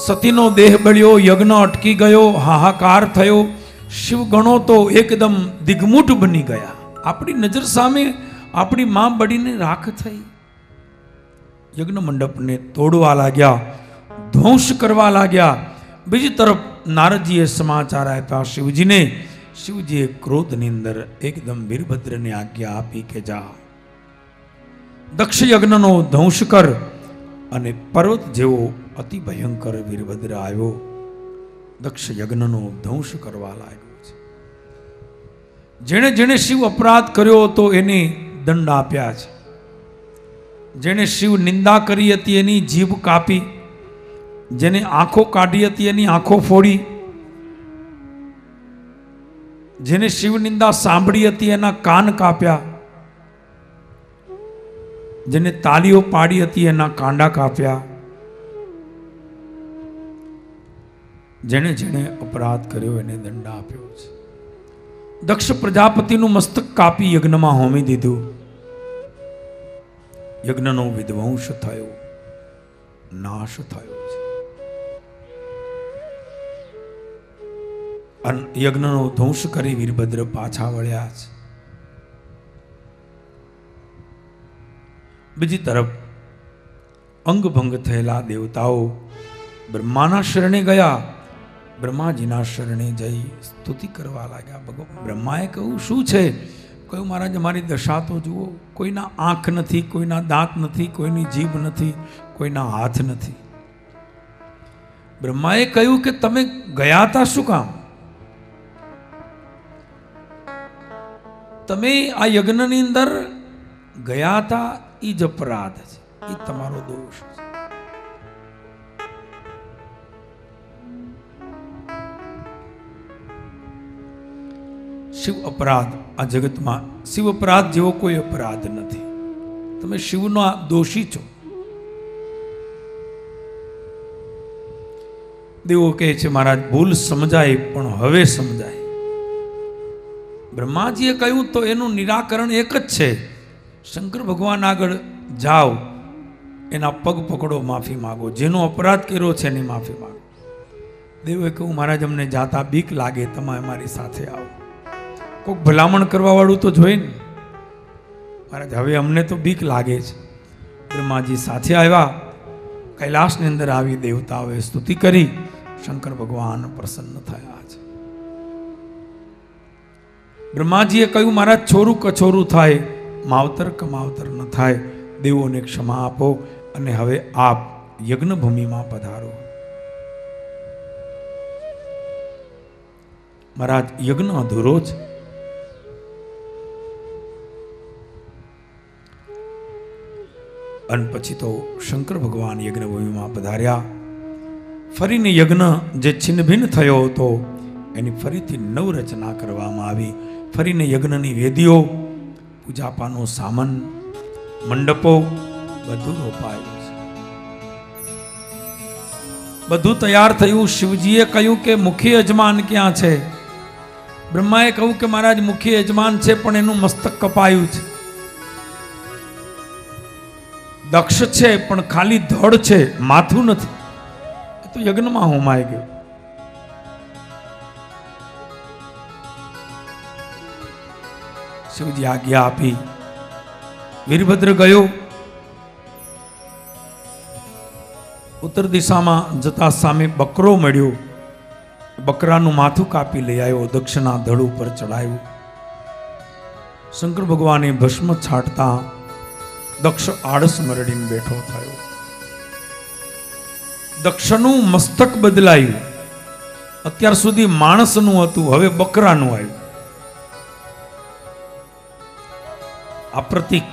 સતીનો દેહ બળ્યો, યજ્ઞ અટકી ગયો, હાહાકાર થયો, શિવગણો તો એકદમ દિગ્મૂઢ બની ગયા. આપણી નજર સામે આપણી માં બળીને રાખ થઈ. યજ્ઞ મંડપને તોડવા લાગ્યા, ધ્વંસ કરવા લાગ્યા. બીજી તરફ નારદજીએ સમાચાર આપ્યા શિવજીને. શિવજીએ ક્રોધની અંદર એકદમ વીરભદ્રને આજ્ઞા આપી કે જા, દક્ષ યજ્ઞનો ધ્વંસ કર. અને પર્વત જેવો અતિ ભયંકર વીરભદ્ર આવ્યો, દક્ષ યજ્ઞનો ધ્વંસ કરવા લાગ્યો છે. જેણે જેણે શિવ અપરાધ કર્યો હતો એને દંડ આપ્યા છે. જેણે શિવ નિંદા કરી હતી એની જીભ કાપી, જેને આંખો કાઢી હતી એની આંખો ફોડી, જેને શિવ નિંદા સાંભળી હતી એના કાન કાપ્યા, જેને તાલીઓ પાડી હતી એના કાંડા કાપ્યા. જેણે જેણે અપરાધ કર્યો એને દંડ આપ્યો છે. દક્ષ પ્રજાપતિનું મસ્તક કાપી યજ્ઞમાં હોમી દીધું. યજ્ઞનો વિધ્વંસ થયો, નાશ થયો છે. યજ્ઞનો ધ્વંસ કરી વીરભદ્ર પાછા વળ્યા છે. બીજી તરફ અંગભંગ થયેલા દેવતાઓ બ્રહ્માના શરણે ગયા. બ્રહ્માજીના શરણે જઈ સ્તુતિ કરવા લાગ્યા. ભગવાન બ્રહ્માએ કહ્યું, શું છે? કહ્યું, મહારાજ અમારી દશા તો જુઓ, કોઈના આંખ નથી, કોઈના દાંત નથી, કોઈની જીભ નથી, કોઈના હાથ નથી. બ્રહ્માએ કહ્યું કે તમે ગયા હતા શું કામ? તમે આ યજ્ઞની અંદર ગયા હતા એ જ અપરાધ છે, એ તમારો દોષ છે. શિવ અપરાધ આ જગતમાં, શિવ અપરાધ જેવો કોઈ અપરાધ નથી. તમે શિવનો દોષી છો. દેવો કહે છે મહારાજ ભૂલ સમજાય પણ હવે સમજાય. બ્રહ્માજીએ કહ્યું તો એનું નિરાકરણ એક જ છે. શંકર ભગવાન આગળ જાઓ, એના પગ પકડો, માફી માગો. જેનો અપરાધ કર્યો છે એની માફી માગો. દેવોએ કહ્યું મહારાજ અમને જાતા બીક લાગે, તમે અમારી સાથે આવો. કોઈક ભલામણ કરવા વાળું તો જોઈ ને. મહારાજ હવે અમને તો બીક લાગે છે. બ્રહ્માજી સાથે આવ્યા. કૈલાસની અંદર આવી દેવતાઓએ સ્તુતિ કરી. શંકર ભગવાન પ્રસન્ન થયા છે. બ્રહ્માજીએ કહ્યું મહારાજ છોરું કછોરું થાય, માવતર કમાવતર ન થાય. દેવોને ક્ષમા આપો અને હવે આપ યજ્ઞ ભૂમિમાં પધારો. મહારાજ યજ્ઞ અધૂરો છે. અને પછી તો શંકર ભગવાન યજ્ઞ ભૂમિમાં પધાર્યા. ફરીને યજ્ઞ જે છિન્નભિન્ન થયો હતો એની ફરીથી નવ રચના કરવામાં આવી. ફરીને યજ્ઞની વેદીઓ, પૂજાપાનો સામાન, મંડપો બધું રોપાયું છે. બધું તૈયાર થયું. શિવજીએ કહ્યું કે મુખ્ય યજમાન ક્યાં છે? બ્રહ્માએ કહ્યું કે મહારાજ મુખ્ય યજમાન છે પણ એનું મસ્તક કપાયું છે. દક્ષ છે પણ ખાલી ધડ છે, માથું નથી. એ તો યજ્ઞમાં હોમાઈ ગયું. શિવજી આજ્ઞા આપી. વીરભદ્ર ગયો. ઉત્તર દિશામાં જતા સામે બકરો મળ્યો. બકરાનું માથું કાપી લઈ આવ્યો, દક્ષના ધડ ઉપર ચડાયું. શંકર ભગવાને ભસ્મ છાંટતા દક્ષ આળસ મરડીને બેઠો થયો. દક્ષનું મસ્તક બદલાયું. અત્યાર સુધી માણસનું હતું, હવે બકરાનું આવ્યું. આ પ્રતીક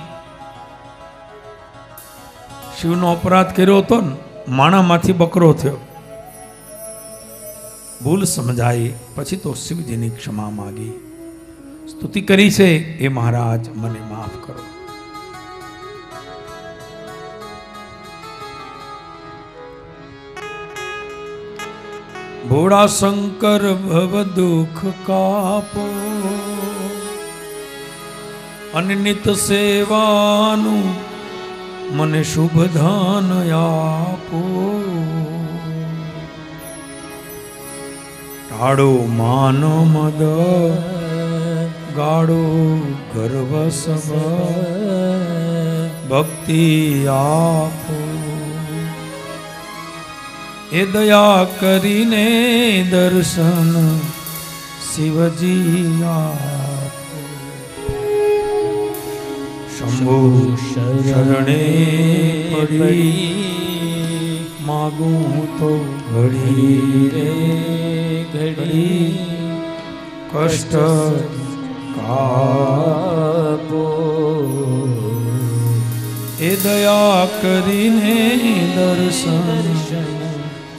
શિવનો અપરાધ કર્યો હતો ને, માણામાંથી બકરો થયો. ભૂલ સમજાઈ પછી તો શિવજીની ક્ષમા માગી, સ્તુતિ કરી છે, એ મહારાજ મને માફ કરો. ભોળા શંકર ભવ દુઃખ કાપો, અનિત સેવાનું મને શુભ ધન આપો. ટાળો માન મદ ગાળો ગર્વ સબ ભક્તિ આપો. એ દયા કરીને દર્શન શિવજી આપો. શંભુ શરણે પડી માગું તો ઘડી રે ઘડી કષ્ટ કાપો. એ દયા કરીને દર્શન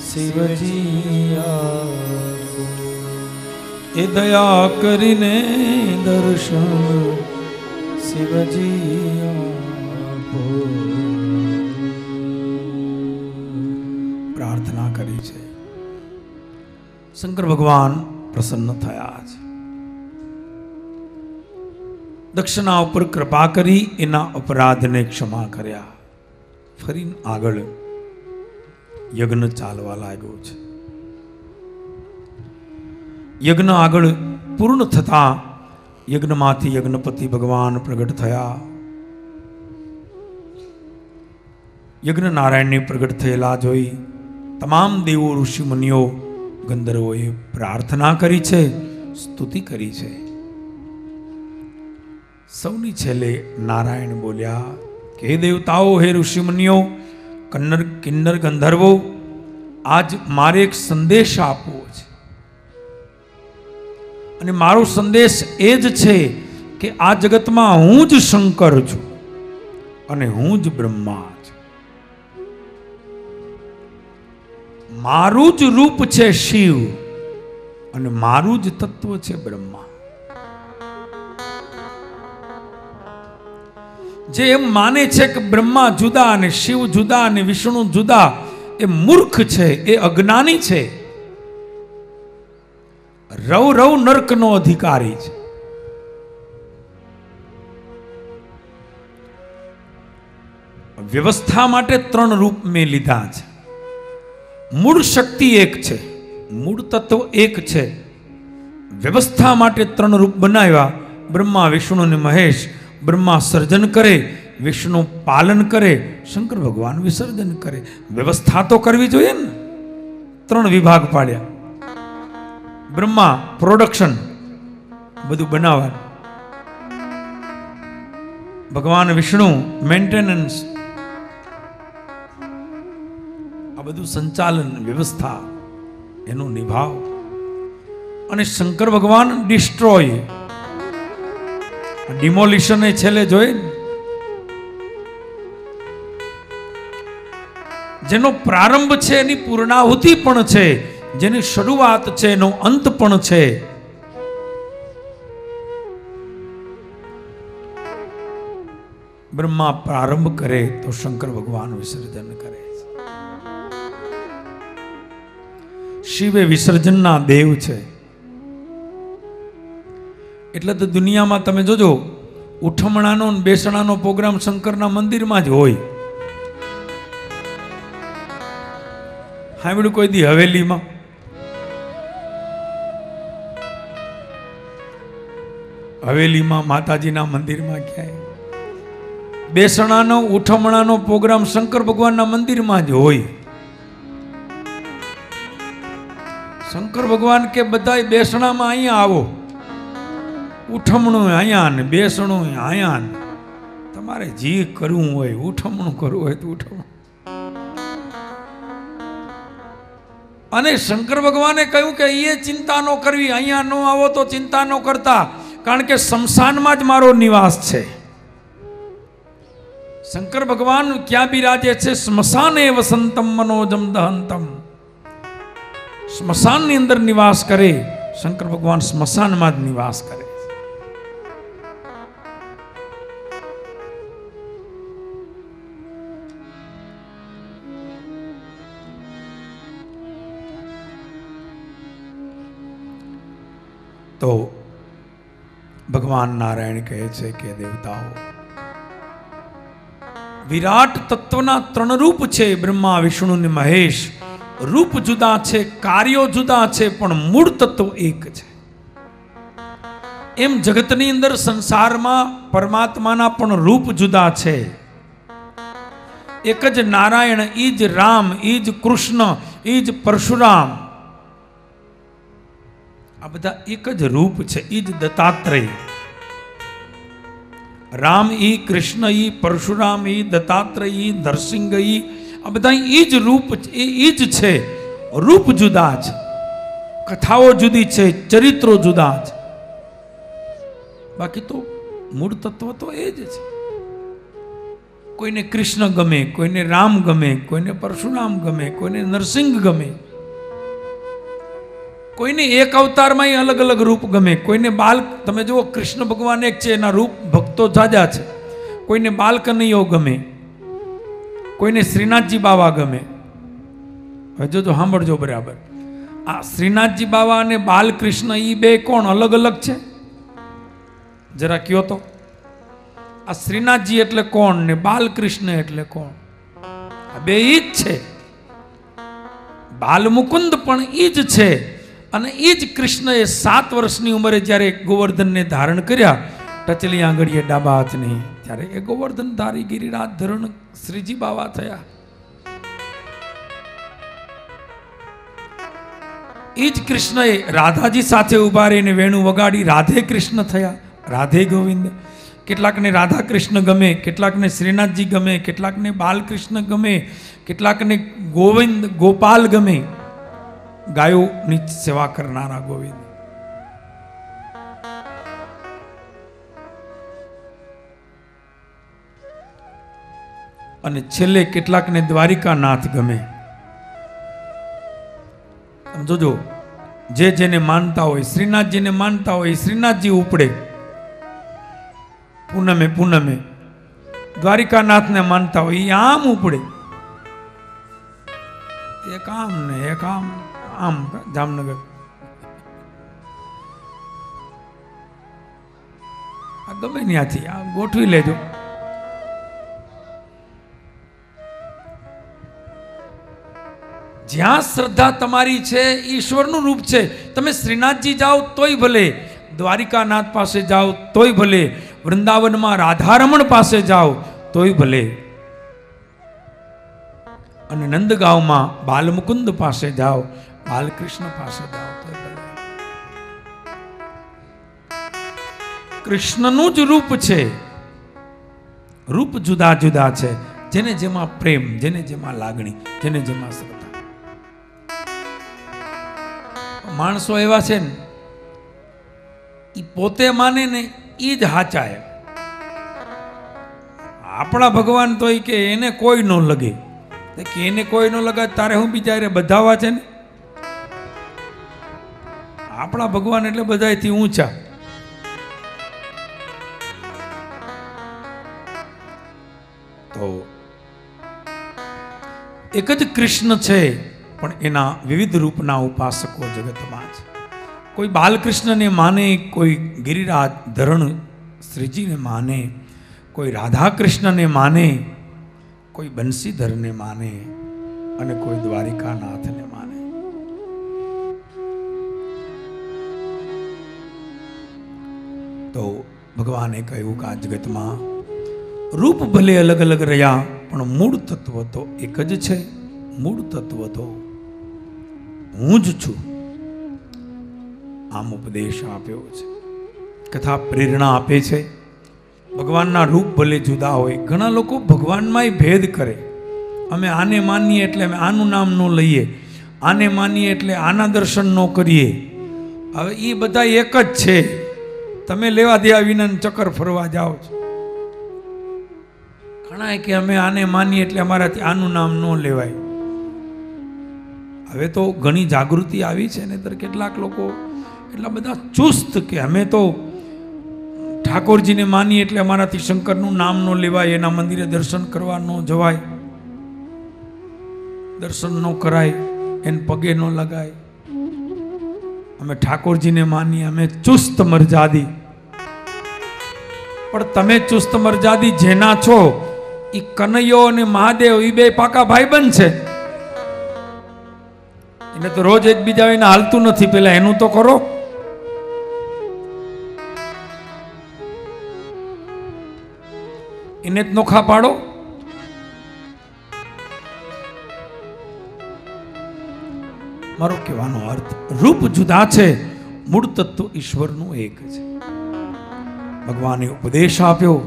શિવજી આપો. એ દયા કરીને દર્શન શિવજી આપો. પ્રાર્થના કરી છે. શંકર ભગવાન પ્રસન્ન થયા છે. દક્ષિણા ઉપર કૃપા કરી એના અપરાધને ક્ષમા કર્યા. ફરી આગળ યજ્ઞ ચાલવા લાગ્યો છે. યજ્ઞ આગળ પૂર્ણ થતા યજ્ઞમાંથી યજ્ઞપતિ ભગવાન પ્રગટ થયા. યજ્ઞ નારાયણને પ્રગટ થયેલા જોઈ તમામ દેવો ઋષિ મુનિઓ ગંધર્વોએ પ્રાર્થના કરી છે, સ્તુતિ કરી છે. સૌની છેલ્લે નારાયણ બોલ્યા કે હે દેવતાઓ, હે ઋષિ મુનિઓ, કિન્નર ગંધર્વો, આજ મારે એક સંદેશ આપવો છે. અને મારો સંદેશ એ જ છે કે આ જગતમાં હું જ શંકર છું અને હું જ બ્રહ્મા છું. મારું જ રૂપ છે શિવ અને મારું જ તત્વ છે બ્રહ્મા. જે એમ માને છે કે બ્રહ્મા જુદા અને શિવ જુદા અને વિષ્ણુ જુદા, એ મૂર્ખ છે, એ અજ્ઞાની છે, રવ રવ નર્કનો અધિકારી છે. વ્યવસ્થા માટે 3 રૂપ મેં લીધા છે. મૂળ શક્તિ એક છે, મૂળ તત્વ એક છે. વ્યવસ્થા માટે 3 રૂપ બનાવ્યા. બ્રહ્મા વિષ્ણુ અને મહેશ. બ્રહ્મા સર્જન કરે, વિષ્ણુ પાલન કરે, શંકર ભગવાન વિસર્જન કરે. વ્યવસ્થા તો કરવી જોઈએ ને. 3 વિભાગ પાડ્યા. બ્રહ્મા પ્રોડક્શન, બધું બનાવવાનું. ભગવાન વિષ્ણુ મેન્ટેનન્સ, આ બધું સંચાલન વ્યવસ્થા એનો નિભાવ. અને શંકર ભગવાન ડિસ્ટ્રોય, ડિમોલિશન એ છેલ્લે જોઈએ ને. જેનો પ્રારંભ છે એની પૂર્ણાહુતિ પણ છે, જેની શરૂઆત છે એનો અંત પણ છે. બ્રહ્મા પ્રારંભ કરે તો શંકર ભગવાન વિસર્જન કરે. શિવે વિસર્જનના દેવ છે. એટલે તો દુનિયામાં તમે જોજો, ઉઠમણાનો અને બેસણાનો પ્રોગ્રામ શંકરના મંદિરમાં જ હોય. સાંભળ્યું કોઈ દી હવેલીમાં? હવેલીમાં માતાજીના મંદિરમાં ક્યાંય બેસણાનો ઉઠમણાનો પ્રોગ્રામ શંકર ભગવાનના મંદિરમાં જ હોય. શંકર ભગવાન કે બધા બેસણામાં અહીંયા આવો, ઉઠમણું અહીંયા ને બેસણું અહીંયા ને, તમારે જે કરવું હોય, ઉઠમણું કરવું હોય તો ઉઠમણું. અને શંકર ભગવાને કહ્યું કે એ ચિંતા ન કરવી, અહીંયા ન આવો તો ચિંતા ન કરતા, કારણ કે સ્મશાનમાં જ મારો નિવાસ છે. શંકર ભગવાન ક્યાં બિરાજે છે? સ્મશાને વસંતમ મનોજમ દહંતમ. સ્મશાનની અંદર નિવાસ કરે. શંકર ભગવાન સ્મશાનમાં જ નિવાસ કરે. તો ભગવાન નારાયણ કહે છે કે દેવતાઓ, વિરાટ તત્વના ત્રણ રૂપ છે, બ્રહ્મા વિષ્ણુ ને મહેશ. રૂપ જુદા છે, કાર્યો જુદા છે, પણ મૂળ તત્વ એક છે. એમ જગતની અંદર સંસારમાં પરમાત્માના પણ રૂપ જુદા છે. એક જ નારાયણ, ઈ જ રામ, ઈ જ કૃષ્ણ, ઈ જ પરશુરામ, આ બધા એક જ રૂપ છે. ઈ જ દત્તાત્રેય. રામ ઈ, કૃષ્ણ ઈ, પરશુરામ ઈ, દત્તાત્રેય ઈ, નરસિંહ ઈ, આ બધા ઈ જ રૂપ, ઈ જ છે. રૂપ જુદા છે, કથાઓ જુદી છે, ચરિત્રો જુદા છે, બાકી તો મૂળ તત્વ તો એ જ છે. કોઈને કૃષ્ણ ગમે, કોઈને રામ ગમે, કોઈને પરશુરામ ગમે, કોઈને નરસિંહ ગમે, કોઈને એક અવતારમાં અલગ અલગ રૂપ ગમે. કોઈને બાલ, તમે જુઓ કૃષ્ણ ભગવાન એક છે, એના રૂપ ભક્તો જાજા છે. કોઈને બાલકનૈયો ગમે, કોઈને શ્રીનાથજી બાવા ગમે. હવે જો સાંભળજો બરાબર, આ શ્રીનાથજી બાવા અને બાલકૃષ્ણ એ બે કોણ અલગ અલગ છે? જરા કયો તો. આ શ્રીનાથજી એટલે કોણ ને બાલકૃષ્ણ એટલે કોણ? આ બે ઈ જ છે. બાલમુકુંદ પણ ઈ જ છે, અને એ જ કૃષ્ણએ 7 વર્ષની ઉંમરે જ્યારે ગોવર્ધનને ધારણ કર્યા, ટચલી આંગળીએ ડાબા હાથની, ત્યારે એ ગોવર્ધન ધારી ગિરિરાજ ધરણ શ્રીજી બાવા થયા. એ જ કૃષ્ણએ રાધાજી સાથે ઉભા રહીને વેણુ વગાડી રાધે કૃષ્ણ થયા, રાધે ગોવિંદ. કેટલાકને રાધા કૃષ્ણ ગમે, કેટલાકને શ્રીનાથજી ગમે, કેટલાકને બાલકૃષ્ણ ગમે, કેટલાકને ગોવિંદ ગોપાલ ગમે, ગાયોની સેવા કરનારા ગોવિંદ. અને છેલ્લે કેટલાકને દ્વારિકાનાથ ગમે. જોજો, જે જેને માનતા હોય, શ્રીનાથજીને માનતા હોય શ્રીનાથજી ઉપડે પૂનમે પૂનમે, દ્વારિકાનાથને માનતા હોય એ આમ ઉપડે. એક આમ ને એક આમ, આમ જામનગર. આ ગમે ત્યાંથી આ ગોઠવી લેજો. જ્યાં શ્રદ્ધા તમારી છે, ઈશ્વરનું રૂપ છે. તમે શ્રીનાથજી જાઓ તોય ભલે, દ્વારિકાનાથ પાસે જાઓ તોય ભલે, વૃંદાવનમાં રાધારમણ પાસે જાઓ તોય ભલે, અને નંદગાંવમાં બાલમુકુંદ પાસે જાઓ, બાલકૃષ્ણ પાસે જાઓ તોય ભલે. કૃષ્ણનું જ રૂપ છે. રૂપ જુદા જુદા છે. જેને જેમાં પ્રેમ, જેને જેમાં લાગણી, જેને જેમાં શ્રદ્ધા. માણસો એવા છે ને, એ પોતે માને ને એ જ હાચા. આપણા ભગવાન તો કે એને કોઈ ન લગે, કે એને કોઈ ન લગાય તારે હું બીજા બધાવા છે ને. આપણા ભગવાન એટલે બધાથી ઊંચા. તો એક જ કૃષ્ણ છે, પણ એના વિવિધ રૂપના ઉપાસકો જગતમાં છે. કોઈ બાલકૃષ્ણને માને, કોઈ ગિરિરાજ ધરણ શ્રીજીને માને, કોઈ રાધા કૃષ્ણને માને, કોઈ બંસીધરને માને, અને કોઈ દ્વારિકાનાથને માને. તો ભગવાને કહ્યું કે આ જગતમાં રૂપ ભલે અલગ અલગ રહ્યા, પણ મૂળ તત્વ તો એક જ છે. મૂળ તત્વ તો હું જ છું. આમ ઉપદેશ આપ્યો છે. કથા પ્રેરણા આપે છે. ભગવાનના રૂપ ભલે જુદા હોય. ઘણા લોકો ભગવાનમાંય ભેદ કરે. અમે આને માનીએ એટલે અમે આનું નામ ન લઈએ, આને માનીએ એટલે આના દર્શન ન કરીએ. હવે એ બધા એક જ છે. તમે લેવા દેવા વિના ચક્કર ફરવા જાઓ છો. ઘણા કે અમે આને માનીએ એટલે અમારાથી આનું નામ ન લેવાય. હવે તો ઘણી જાગૃતિ આવી છે ને, તો કેટલાક લોકો એટલા બધા ચુસ્ત કે અમે તો ઠાકોરજીને માનીએ એટલે અમારાથી શંકરનું નામ ન લેવાય, એના મંદિરે દર્શન કરવા ન જવાય, દર્શન ન કરાય, એને પગે ન લગાય. અમે ઠાકોરજીને માનીએ, અમે ચુસ્ત મરજાદી. પણ તમે ચુસ્ત મરજાદી જેના છો ઈ કનૈયો અને મહાદેવ ઈ બે પાકા ભાઈબંધ છે. એને તો રોજ એકબીજા વિના હાલતું નથી, પેલા એનું તો કરો. એને જ નોખા પાડો. મારો કહેવાનો અર્થ, રૂપ જુદા છે, મૂળ તત્વ ઈશ્વરનું એક છે. ભગવાને ઉપદેશ આપ્યો,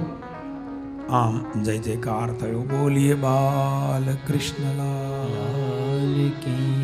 આમ જય જયકાર થયો. બોલીએ બાલ કૃષ્ણલાલ કી.